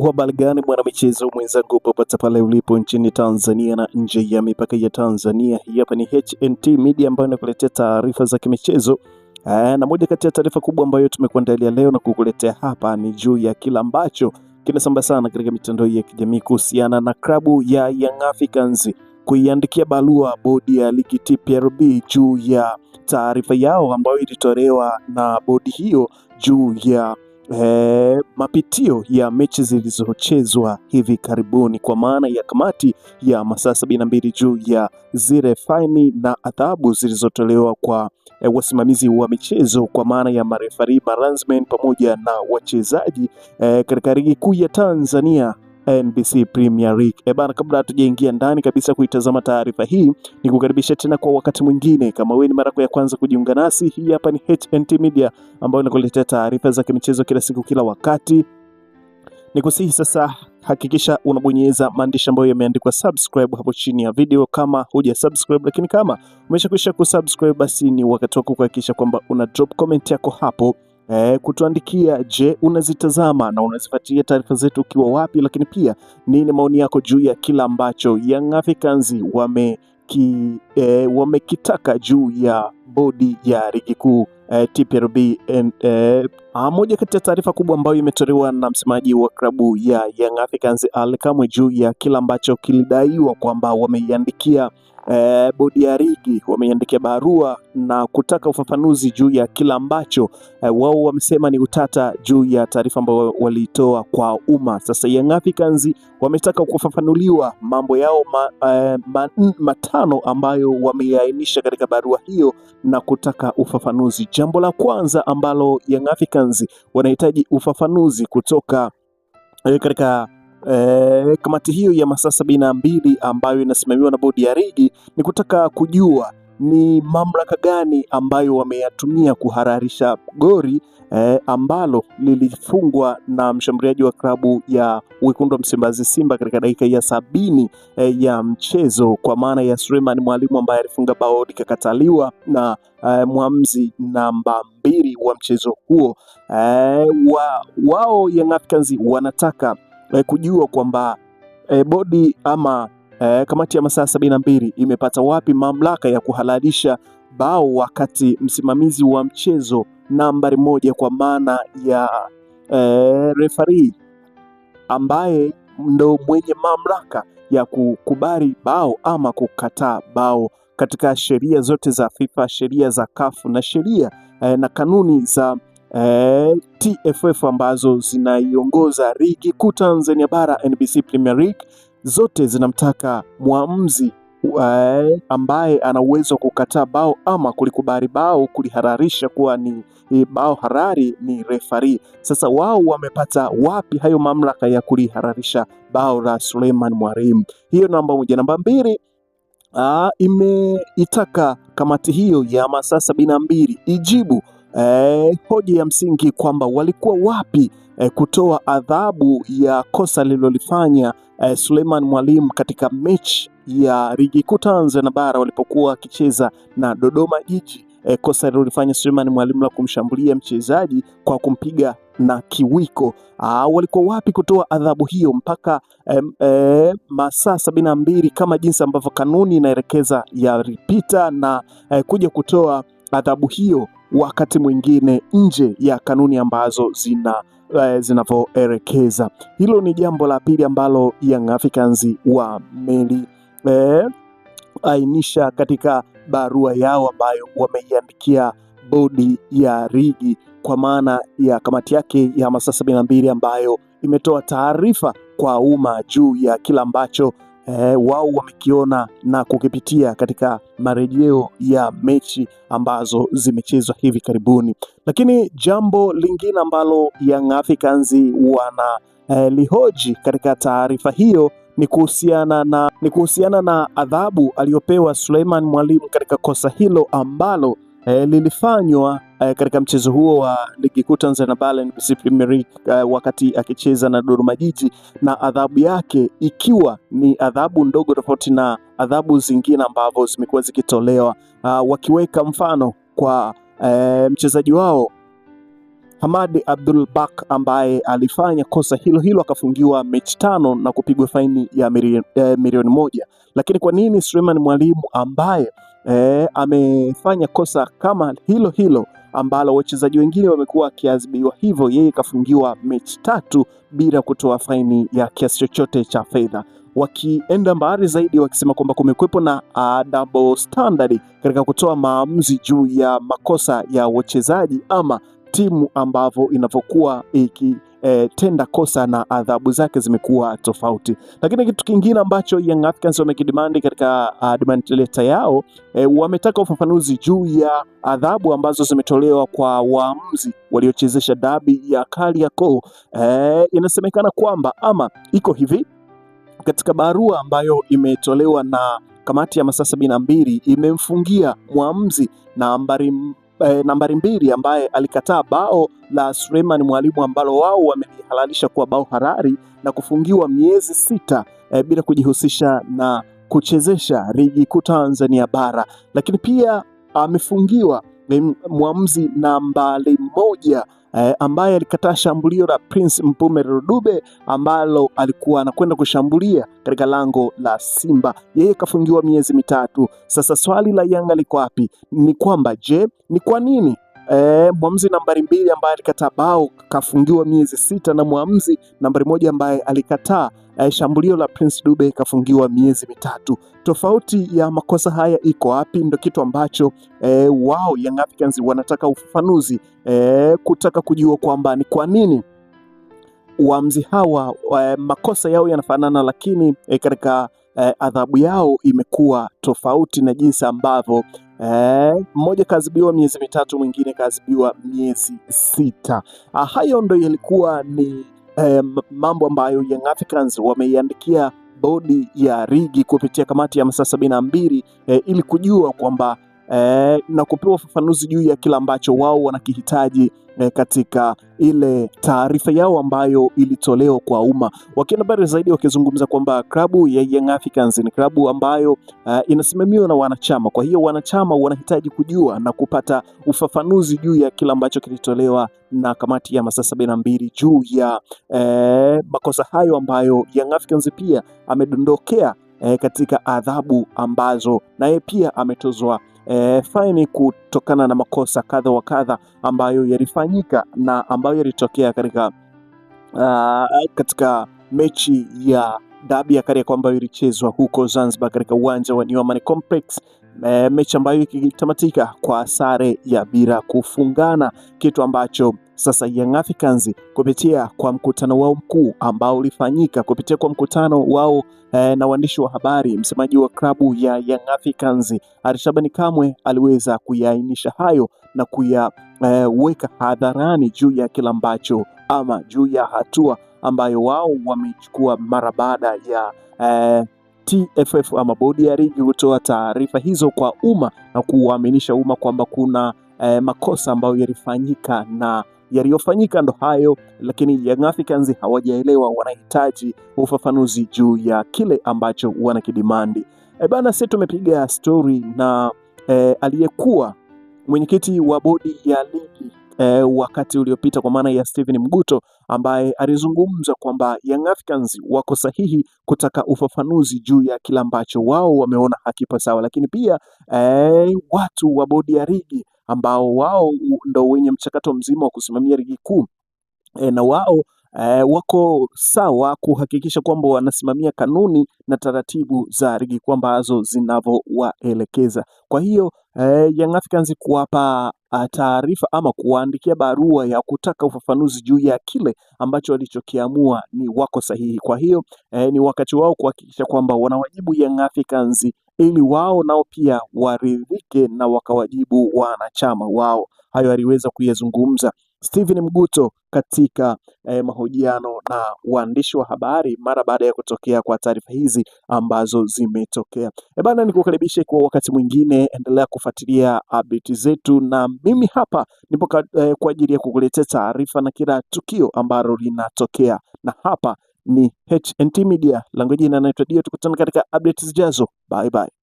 Habari gani bwana michezo mwenzangu, popote pale ulipo nchini Tanzania na nje ya mipaka ya Tanzania. Hii hapa ni HNT Media ambayo inakuletea taarifa za kimichezo. Na moja kati ya taarifa kubwa ambayo tumekuandalia leo na kukuletea hapa ni juu ya kila ambacho kinasamba sana katika mitandao ya kijamii kuhusiana na klabu ya Young Africans kuiandikia barua bodi ya ligi TPLB juu ya taarifa yao ambayo ilitolewa na bodi hiyo juu ya mapitio ya mechi zilizochezwa hivi karibuni, kwa maana ya kamati ya masaa 72 juu ya zile faini na adhabu zilizotolewa kwa wasimamizi wa michezo, kwa maana ya marefari, maranzmen pamoja na wachezaji katika ligi kuu ya Tanzania NBC Premier League. Bana, kabla hatujaingia ndani kabisa kuitazama taarifa hii, ni kukaribisha tena kwa wakati mwingine. Kama wewe ni mara ya kwanza kujiunga nasi, hii hapa ni HNT Media ambayo inakuletea taarifa za kimichezo kila siku kila wakati. Nikusihi sasa, hakikisha unabonyeza maandishi ambayo yameandikwa subscribe hapo chini ya video kama huja subscribe, lakini kama umeshakwisha kusubscribe, basi ni wakati wako kuhakikisha kwamba una drop comment yako hapo kutuandikia, je, unazitazama na unazifuatilia taarifa zetu ukiwa wapi, lakini pia nini maoni yako juu ya kila ambacho Young Africans wamekitaka juu ya bodi ya ligi kuu TPLB. Moja kati ya taarifa kubwa ambayo imetolewa na msemaji wa klabu ya Young Africans Ally Kamwe juu ya kila ambacho kilidaiwa kwamba wameiandikia bodi ya ligi, wameiandikia barua na kutaka ufafanuzi juu ya kila ambacho wao wamesema ni utata juu ya taarifa ambayo walitoa kwa umma. Sasa Young Africans wametaka kufafanuliwa mambo yao matano ambayo wameainisha katika barua hiyo na kutaka ufafanuzi. Jambo la kwanza ambalo Young Africans wanahitaji ufafanuzi kutoka katika kamati hiyo ya masaa 72 ambayo inasimamiwa na bodi ya ligi ni kutaka kujua ni mamlaka gani ambayo wameyatumia kuhararisha goli ambalo lilifungwa na mshambuliaji wa klabu ya Wekundu wa Msimbazi Simba katika dakika ya 70 ya mchezo, kwa maana ya Suleiman Mwalimu ambaye alifunga bao likakataliwa na mwamuzi namba 2 wa mchezo huo. Wao Young Africans wanataka kujua kwamba bodi ama kamati ya masaa 72 imepata wapi mamlaka ya kuhalalisha bao, wakati msimamizi wa mchezo nambari 1 kwa maana ya referee ambaye ndo mwenye mamlaka ya kukubali bao ama kukataa bao katika sheria zote za FIFA, sheria za CAF na sheria na kanuni za TFF ambazo zinaiongoza ligi kuu Tanzania bara NBC Premier League, zote zinamtaka muamuzi ambaye ana uwezo wa kukataa bao ama kulikubali bao, kulihararisha kuwa ni bao harari, ni referee. Sasa wao wamepata wapi hayo mamlaka ya kulihararisha bao la Suleiman Mwalimu? Hiyo namba 1. Namba 2, imeitaka kamati hiyo ya masaa 72 ijibu hoja ya msingi kwamba walikuwa wapi kutoa adhabu ya kosa lililolifanya Suleiman Mwalimu katika mechi ya ligi kuu Tanzania bara walipokuwa wakicheza na Dodoma Jiji. Kosa lililofanya Suleiman Mwalimu la kumshambulia mchezaji kwa kumpiga na kiwiko. Walikuwa wapi kutoa adhabu hiyo mpaka masaa 72 kama jinsi ambavyo kanuni inaelekeza ya ripita, na kuja kutoa adhabu hiyo wakati mwingine nje ya kanuni ambazo zinavyoelekeza. Hilo ni jambo la pili ambalo Young Africans ainisha katika barua yao ambayo wameiandikia bodi ya ligi, kwa maana ya kamati yake ya masaa 72 ambayo imetoa taarifa kwa umma juu ya kila ambacho wao wamekiona na kukipitia katika marejeo ya mechi ambazo zimechezwa hivi karibuni. Lakini jambo lingine ambalo Young Africans lihoji katika taarifa hiyo ni kuhusiana na adhabu aliyopewa Suleiman Mwalimu katika kosa hilo ambalo lilifanywa katika mchezo huo wa ligi kuu Tanzania bara NBC Premier League wakati akicheza na Dodoma Jiji, na adhabu yake ikiwa ni adhabu ndogo tofauti na adhabu zingine ambazo zimekuwa zikitolewa, wakiweka mfano kwa mchezaji wao Hamad Abdul Bak ambaye alifanya kosa hilo hilo akafungiwa mechi 5 na kupigwa faini ya milioni 1. Lakini kwa nini Suleiman Mwalimu ambaye amefanya kosa kama hilo hilo ambalo wachezaji wengine wamekuwa wakiadhibiwa hivyo, yeye kafungiwa mechi 3 bila kutoa faini ya kiasi chochote cha fedha, wakienda mbali zaidi wakisema kwamba kumekuwepo na double standard katika kutoa maamuzi juu ya makosa ya wachezaji ama timu ambavyo inavyokuwa ikitenda kosa na adhabu zake zimekuwa tofauti. Lakini kitu kingine ambacho Young Africans wamekidimandi katika demand letter yao, wametaka ufafanuzi juu ya adhabu ambazo zimetolewa kwa waamuzi waliochezesha dabi ya Kariakoo. Inasemekana kwamba ama iko hivi, katika barua ambayo imetolewa na kamati ya masaa 72 imemfungia mwamuzi nambari 2 ambaye alikataa bao la Suleiman Mwalimu ambalo wao wamelihalalisha kuwa bao halali na kufungiwa miezi 6 bila kujihusisha na kuchezesha ligi kuu Tanzania bara. Lakini pia amefungiwa mwamuzi nambari 1 ambaye alikataa shambulio la Prince Mpumelelo Dube ambalo alikuwa anakwenda kushambulia katika lango la Simba. Yeye kafungiwa miezi 3. Sasa swali la Yanga liko wapi? Ni kwamba je, ni kwa nini mwamuzi nambari 2 ambaye alikataa bao kafungiwa miezi 6 na mwamuzi nambari 1 ambaye alikataa shambulio la Prince Dube kafungiwa miezi 3? Tofauti ya makosa haya iko wapi? Ndio kitu ambacho wao Young Africans wanataka ufafanuzi, kutaka kujua kwamba ni kwa nini waamuzi hawa makosa yao yanafanana, lakini katika adhabu yao imekuwa tofauti na jinsi ambavyo mmoja kaadhibiwa miezi 3, mwingine kaadhibiwa miezi 6. Hayo ndio yalikuwa ni mambo ambayo Young Africans wameiandikia bodi ya ligi kupitia kamati ya masaa 72 ili kujua kwamba na kupewa ufafanuzi juu ya kila ambacho wao wanakihitaji katika ile taarifa yao ambayo ilitolewa kwa umma. Wakienda mbali zaidi wakizungumza kwamba klabu ya Young Africans ni klabu ambayo inasimamiwa na wanachama. Kwa hiyo wanachama wanahitaji kujua na kupata ufafanuzi juu ya kila ambacho kilitolewa na kamati ya masaa 72 juu ya makosa hayo ambayo Young Africans pia amedondokea katika adhabu ambazo naye pia ametozwa faini kutokana na makosa kadha wa kadha ambayo yalifanyika na ambayo yalitokea katika mechi ya dabi ya Kariakoo ambayo ilichezwa huko Zanzibar katika uwanja wa New Amaan Complex, mechi ambayo ikitamatika kwa sare ya bila kufungana, kitu ambacho sasa Young Africans kupitia kwa mkutano wao mkuu ambao ulifanyika kupitia kwa mkutano wao na waandishi wa habari, msemaji wa klabu ya Young Africans Ally Shabani Kamwe aliweza kuyaainisha hayo na kuyaweka hadharani juu ya kila ambacho ama juu ya hatua ambayo wao wamechukua mara baada ya TFF ama bodi ya ligi kutoa taarifa hizo kwa umma na kuwaaminisha umma kwamba kuna makosa ambayo yalifanyika na yaliyofanyika ndo hayo, lakini Young Africans hawajaelewa, wanahitaji ufafanuzi juu ya kile ambacho wanakidimandi. Bana, sisi tumepiga story na aliyekuwa mwenyekiti wa bodi ya ligi wakati uliopita kwa maana ya Steven Mguto, ambaye alizungumza kwamba Young Africans wako sahihi kutaka ufafanuzi juu ya kila ambacho wao wameona hakipa sawa, lakini pia watu wa bodi ya ligi ambao wao ndo wenye mchakato mzima wa kusimamia ligi kuu na wao wako sawa kuhakikisha kwamba wanasimamia kanuni na taratibu za ligi kuu ambazo zinavyowaelekeza. Kwa hiyo Young Africans kuwapa taarifa ama kuwaandikia barua ya kutaka ufafanuzi juu ya kile ambacho walichokiamua ni wako sahihi. Kwa hiyo ni wakati wao kuhakikisha kwamba wanawajibu Young Africans ili wao nao pia waridhike na wakawajibu wanachama wao. Hayo aliweza kuyazungumza Steven Mguto katika mahojiano na waandishi wa habari mara baada ya kutokea kwa taarifa hizi ambazo zimetokea. Bana, nikukaribishe kwa wakati mwingine, endelea kufuatilia update zetu, na mimi hapa nipo kwa ajili ya kukuletea taarifa na kila tukio ambalo linatokea, na hapa ni HNT Media, langu jina naitwa Dio. Tukutane katika updates zijazo. Bye bye.